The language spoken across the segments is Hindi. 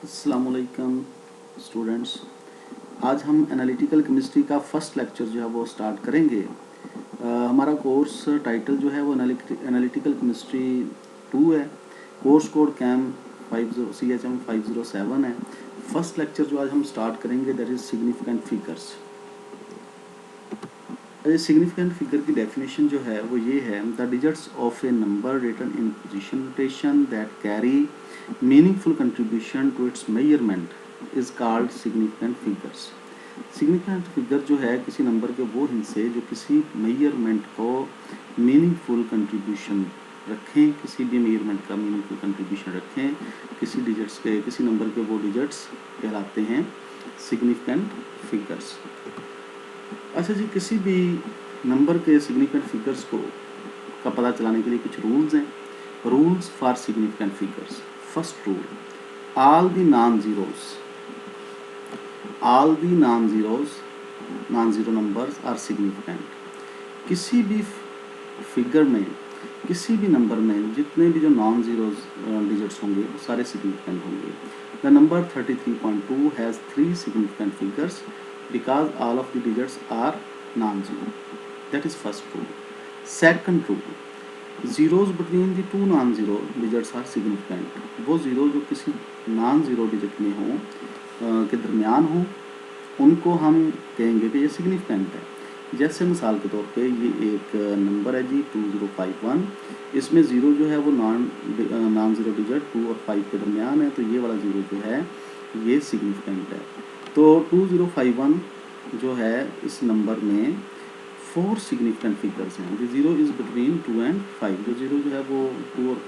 अस्सलाम वालेकुम स्टूडेंट्स। आज हम एनालिटिकल केमिस्ट्री का फर्स्ट लेक्चर जो है वो स्टार्ट करेंगे। हमारा कोर्स टाइटल जो है वो एनालिटिकल केमिस्ट्री 2 है। कोर्स कोड कैम 50CHM507 है। फर्स्ट लेक्चर जो आज हम स्टार्ट करेंगे that is significant figures. Significant figure की डेफिनेशन जो है वो ये है, the digits of a number written in position notation that carry meaningful contribution to its measurement is called significant figures. Significant figure जो है किसी नंबर के वो हिस्से जो किसी मेजरमेंट को मीनिंगफुल कंट्रीब्यूशन रखें, किसी भी मेजरमेंट का मीनिंगफुल कंट्रीब्यूशन रखें, किसी डिजिट्स के किसी नंबर के वो डिजिट्स कहलाते हैं सिग्निफिकेंट फिगर्स। अच्छा जी, किसी भी नंबर के सिग्निफिकेंट फिगर्स को का पता चलाने के लिए कुछ रूल्स हैं। Rules for significant figures. First rule, all the non zero numbers are significant. किसी भी फिगर में, किसी भी नंबर में जितने भी जो नॉन जीरोज डिजिट्स होंगे वो सारे सिग्निफिकेंट होंगे। The number 33.2 has 3 significant figures because all of the digits are non-zero. That is first rule. Second rule, zeros between the two non-zero digits are significant. वो जीरो जो किसी non-zero digit में हो के दरमियान हो उनको हम कहेंगे कि ये सिग्निफिकेंट है। जैसे मिसाल के तौर पे ये एक नंबर है जी 2051, इसमें ज़ीरो जो है वो नॉन ज़ीरो डिजिट 2 और 5 के दरमियान है, तो ये वाला ज़ीरो जो है ये सिग्निफिकेंट है। तो 2051 जो है इस नंबर में 4 सिग्निफिकेंट फिगर्स हैं। The zero is between 2 and 5। जो ज़ीरो जो है वो 2 और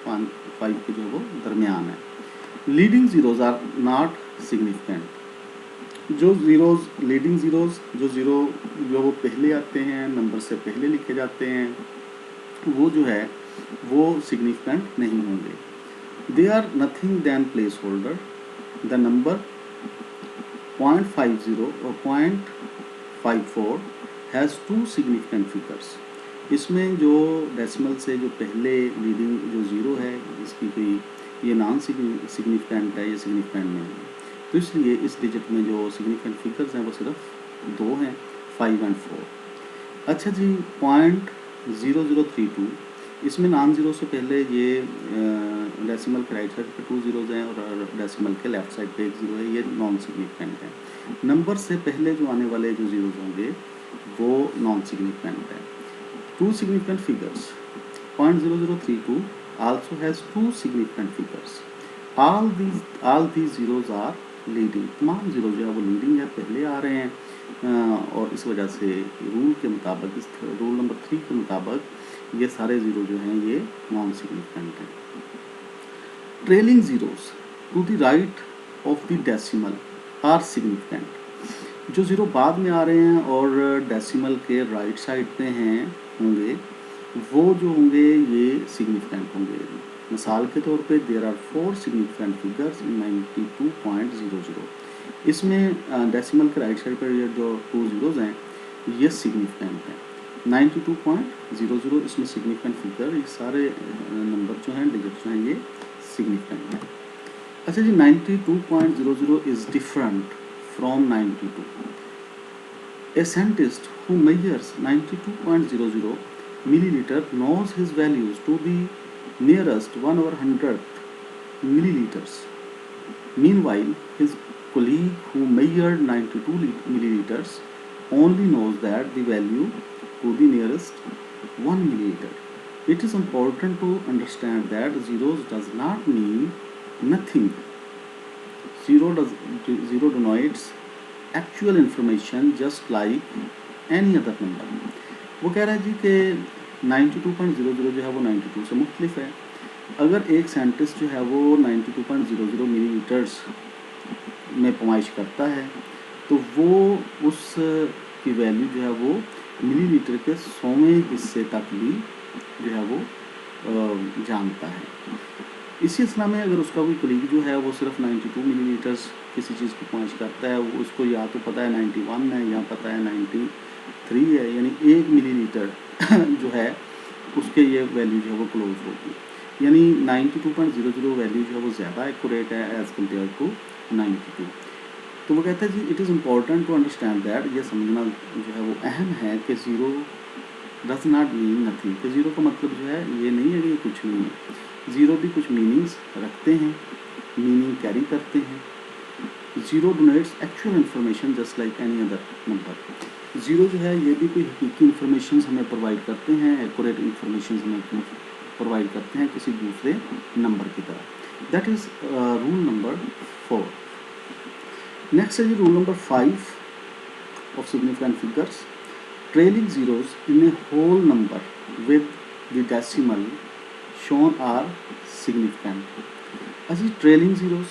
5 के जो है वो दरमियान है। Leading zeros are not significant. जो ज़ीरोज़ लीडिंग ज़ीरोज़ जो ज़ीरो जो वो पहले आते हैं, नंबर से पहले लिखे जाते हैं, वो जो है वो सिग्निफिकेंट नहीं होंगे। They are nothing than place holder. The number 0.50 और 0.54 हैज़ 2 सिग्निफिकेंट फिगर्स। इसमें जो डेसिमल से जो पहले लीडिंग जो ज़ीरो है इसकी कोई ये नॉन सिग्निफिकेंट है, ये सिग्निफिकेंट नहीं है, तो इसलिए इस डिजिट में जो सिग्निफिकेंट फिगर्स हैं वो सिर्फ 2 हैं, 5 और 4। अच्छा जी, 0.0032 इसमें नॉन ज़ीरो से पहले ये डेसिमल के राइट साइड पे 2 ज़ीरोज़ हैं और डेसिमल के लेफ्ट साइड पे 1 ज़ीरो है, ये नॉन सिग्निफिकेंट है। नंबर से पहले जो आने वाले जो ज़ीरोज़ होंगे वो नॉन सिग्निफिकेंट है। 2 significant figures 0.0032 also has 2 significant figures. All these zeros are leading। तमाम ज़ीरो जो है वो लीडिंग है, पहले आ रहे हैं और इस वजह से रूल के मुताबिक, इस रूल नंबर 3 के मुताबिक ये सारे ज़ीरो जो हैं ये नॉन सिग्निफिकेंट हैं। Trailing zeros to the right of the decimal are significant. जो ज़ीरो बाद में आ रहे हैं और डेसिमल के राइट साइड पे हैं होंगे वो जो होंगे ये सिग्निफिकेंट होंगे। मिसाल के तौर पे there are 4 significant figures in 92.00। इसमें डेसिमल के राइट साइड पर ये जो 2 ज़ीरोज़ हैं ये सिग्निफिकेंट हैं। 92.00 इसमें सिग्निफिकेंट फिगर, ये सारे नंबर जो हैं डिजिट जो हैं ये सिग्निफिकेंट हैं। अच्छा जी, 92.00 is different from 92। A scientist who measures 92.00 milliliter knows his values to the nearest 1/100th milliliters. Meanwhile, his colleague who measured 92 milliliters only knows that the value to the nearest 1 milliliter. It is important to understand that zeros does not mean nothing. Zero denotes actual information just like any other number. वो कह रहा है जी कि 92.00 जो है वो 92 से मुख्तलिफ है। अगर एक साइंटिस्ट जो है वो 92.00 मिलीलीटर्स में पैमाइश करता है तो वो उस की वैल्यू जो है वो मिलीलीटर के 100वें हिस्से तक भी जो है वो जानता है। इसी असना में अगर उसका कोई कलीग जो है वो सिर्फ 92 मिलीलीटर्स किसी चीज़ की पैमाइश करता है, वो उसको या तो पता है 91 है या पता है 93 है, यानी 1 मिलीलीटर जो है उसके ये वैल्यू जो है वो क्लोज होगी। यानी 92.00 वैल्यू जो है वो ज़्यादा एक्यूरेट है एज़ कम्पेयर टू 92। तो वो कहता है जी it is important to understand that, ये समझना जो है वो अहम है कि zero does not mean nothing, कि ज़ीरो का मतलब जो है ये नहीं है कि ये कुछ नहीं है। ज़ीरो भी कुछ मीनिंग्स रखते हैं, मीनिंग कैरी करते हैं। Zero donates actual information just like any other number. Zero जो है ये भी कोई हकीकी इन्फॉर्मेशन हमें प्रोवाइड करते हैं, एक्यूरेट इन्फॉर्मेशन हमें प्रोवाइड करते हैं किसी दूसरे नंबर की तरह। That is rule number 4। Next है जी rule number 5 of significant figures. Trailing zeros in a whole number with the decimal shown are significant. अच्छा, ट्रेलिंग ज़ीरोज़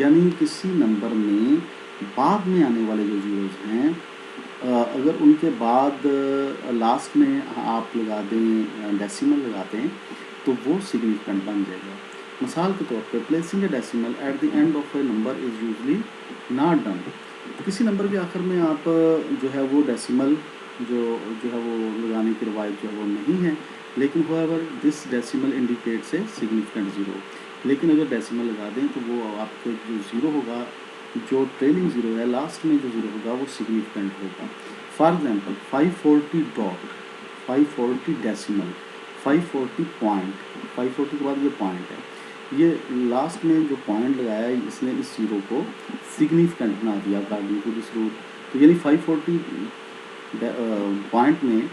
यानी किसी नंबर में बाद में आने वाले जो ज़ीरोज़ हैं, अगर उनके बाद लास्ट में आप लगा दें डेसिमल लगाते हैं तो वो सिग्निफिकेंट बन जाएगा। मिसाल के तौर पे placing A decimal at the end of a number is usually not done. किसी नंबर के आखिर में आप जो है वो डेसिमल जो है वो लगाने की रवायत जो है वो नहीं है, लेकिन however this decimal indicates a significant zero. लेकिन अगर डेसिमल लगा दें तो वो आपके जो ज़ीरो होगा, जो ट्रेलिंग ज़ीरो है, लास्ट में जो ज़ीरो होगा वो सिग्निफिकेंट होगा। For example 540 dot, 540 decimal, 540 point, 540 के बाद ये पॉइंट है, ये लास्ट में जो पॉइंट लगाया है इसने इस ज़ीरो को सिग्निफिकेंट बना दिया अकॉर्डिंग टू दिस रूल। तो यानी 540 पॉइंट में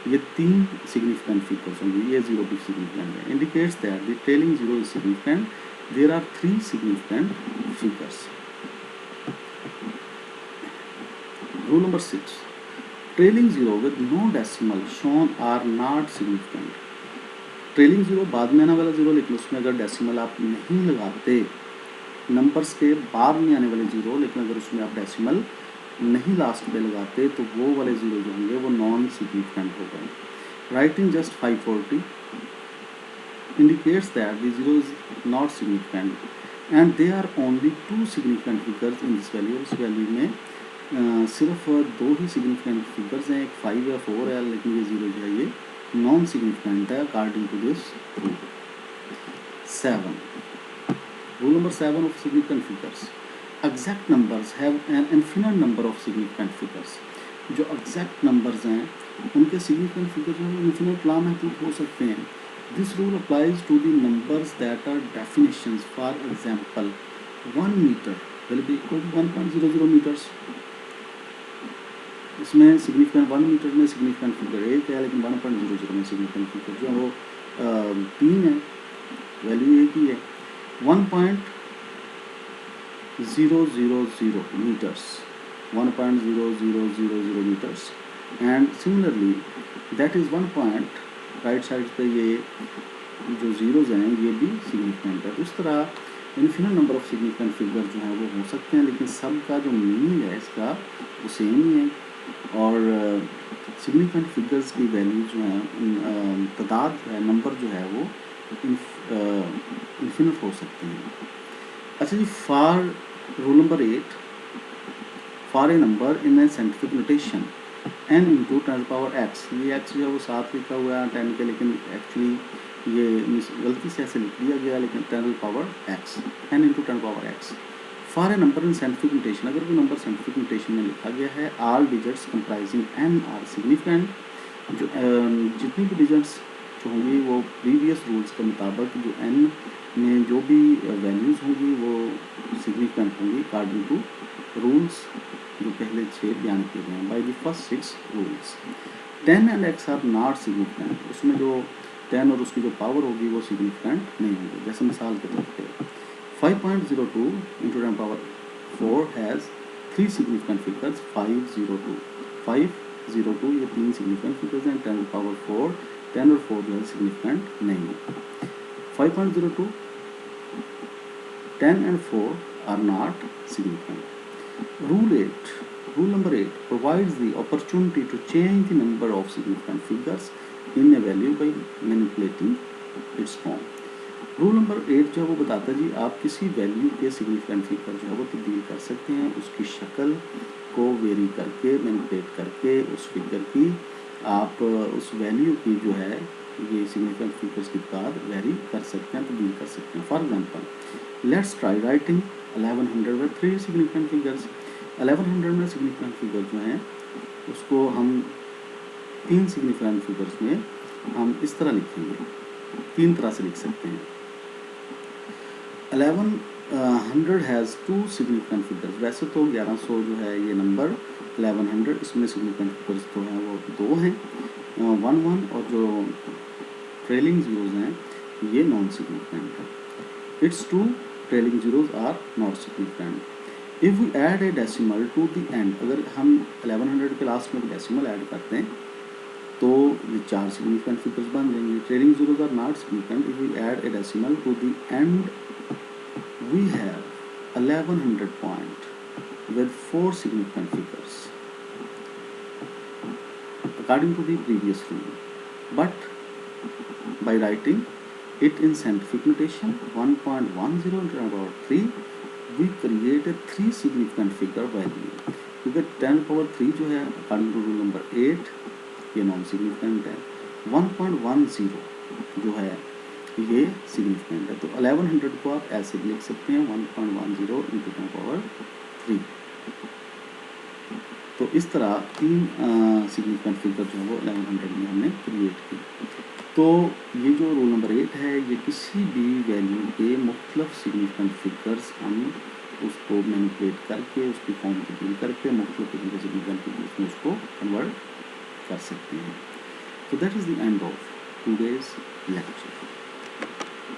ये 3 सिग्निफिकेंट फिगर्स होंगे, ये ज़ीरो भी सिग्निफिकेंट है। Indicates that the trailing zero is significant, there are 3 significant figures. Rule number 6, trailing zero with no decimal shown are not significant. Trailing zero बाद में आने वाला ज़ीरो, लेकिन उसमें अगर डेसिमल आप नहीं लगाते, नंबर्स के बाद में आने वाले ज़ीरो, लेकिन अगर उसमें आप डेसिमल नहीं लास्ट पे लगाते तो वो वाले ज़ीरो जो होंगे वो नॉन सिग्निफिकेंट हो गए। Writing just 540 indicates that the zero is not significant and there are only 2 significant figures in this value। इस वैल्यू में सिर्फ 2 ही सिग्निफिकेंट फिगर्स हैं, एक 5 या 4 है, लेकिन ये ज़ीरो जो है ये नॉन सिग्निफिकेंट है according to this rule. 7, rule number 7 of significant figures. Exact numbers have an infinite number of significant figures. जो एग्जैक्ट नंबर्स हैं उनके सिग्निफिकेंट फिगर्स जो हैं इन्फिनिट लामहदूद हो सकते हैं। This rule applies to the numbers that are definitions. For example 1 metre will be equal to 1.00 metres. इसमें सिग्निफिकेंट 1 मीटर में सिग्निफिकेंट फिगर 1 है, लेकिन 1.00 में सिग्निफिकेंट फिगर जो है वो 3 है, वैल्यू एक ही है। 1.0000 meters, 1.0000 meters, and similarly that is 1 point right side पे ये जो ज़ीरोज़ हैं ये भी सिग्निफिकेंट है। तो इस तरह infinite number of significant figure जो हैं वो हो सकते हैं, लेकिन सब का जो मीनिंग है इसका वो सेम ही है। और सिग्निफिकेंट फिगर्स की वैल्यू जो है, तादाद जो है, नंबर जो है वो इन्फिनिट हो सकते हैं। अच्छा जी, for rule number 8, for a number in a scientific notation n into 10⁻x, ये x जो है वो 7 लिखा हुआ है 10 के, लेकिन एक्चुअली ये गलती से ऐसे लिख दिया गया, लेकिन 10⁻x, n into 10⁻x। For a number in scientific notation, अगर कोई नंबर साइंटिफिक नोटेशन में लिखा गया है, all digits comprising n are significant. जो जितनी भी डिजिट्स जो होंगी वो प्रीवियस रूल्स के मुताबिक जो n में जो भी वैल्यूज़ होंगी वो सिग्निफिकेंट होंगी अकॉर्डिंग टू रूल्स जो पहले 6 बयान किए गए हैं। By the first 6 rules 10 and x are not significant. उसमें जो 10 और उसकी जो पावर होगी वो सिग्निफिकेंट नहीं होगी। जैसे मिसाल के तौर पे 5.02 इंटू 10⁻4 हैज़ 3 सिग्निफिकेंट फिगर्स। 502 ये 3 सिग्निफिकेंट फिगर्स हैं। 10⁻4, 10 और 4 जो है सिग्निफिकेंट नहीं है। 5.02, 10 and 4 are not significant. Rule number 8 provides the opportunity to change the number of significant figures in a value by manipulating its form. Rule number 8 जो है वो बताता है जी आप किसी वैल्यू के सिग्निफिकेंट फिगर जो है वो तब्दील कर सकते हैं, उसकी शक्ल को वेरी करके, मैनिपुलेट करके उस फिगर की आप उस वैल्यू की जो है ये सिग्निफिकेंट फिगर्स की तादाद वेरी कर सकते हैं, तब्दील कर सकते हैं। For example let's try writing 1100 में 3 सिग्निफिकेंट फिगर्स। 1100 में सिग्निफिकेंट फिगर जो हैं उसको हम 3 सिग्निफिकेंट फिगर्स में हम इस तरह लिखेंगे, 3 तरह से लिख सकते हैं। 1100 हैज़ 2 सिग्निफिकेंट फिगर्स। वैसे तो 1100 जो है ये नंबर 1100, इसमें सिग्निफिकेंट फिगर्स तो हैं वो 2 हैं, 11 और जो ट्रेलिंग जीरोज हैं ये नॉन सिग्निफिकेंट है। It's 2 trailing zeros are not significant. If we add a decimal to the end, अगर हम 1100 के लास्ट में डेसिमल ऐड करते हैं तो ये 4 सिग्निफिकेंट फिगर्स बन जाएंगे। Trailing zeros are not significant. If we add a decimal to the end we have 1100 point with 4 significant figures according to the previous rule, but by writing it in scientific notation 1.10 into about 3 we create a 3 significant figure value, क्योंकि 10 power 3 जो है according to rule number 8 ये नॉन सिग्निफिकेंट है। 1.10 जो है ये सिग्निफिकेंट है। तो 1100 को आप ऐसे भी लिख सकते हैं 1.10 इंटू 10 पावर 3। तो इस तरह 3 सिग्निफिकेंट फिगर जो है वो 1100 में हमने क्रिएट की। तो ये जो रूल नंबर 8 है ये किसी भी वैल्यू के मुख्तलिफ सिग्निफिकेंट फिगर्स हम उसको मैनिपुलेट करके उसकी फॉर्म तब्दील करके मुख्तलिफ किस्म के सिग्निफिकेंट फिगर्स में उसको कन्वर्ट कर सकते हैं। तो that is the end of today's lecture.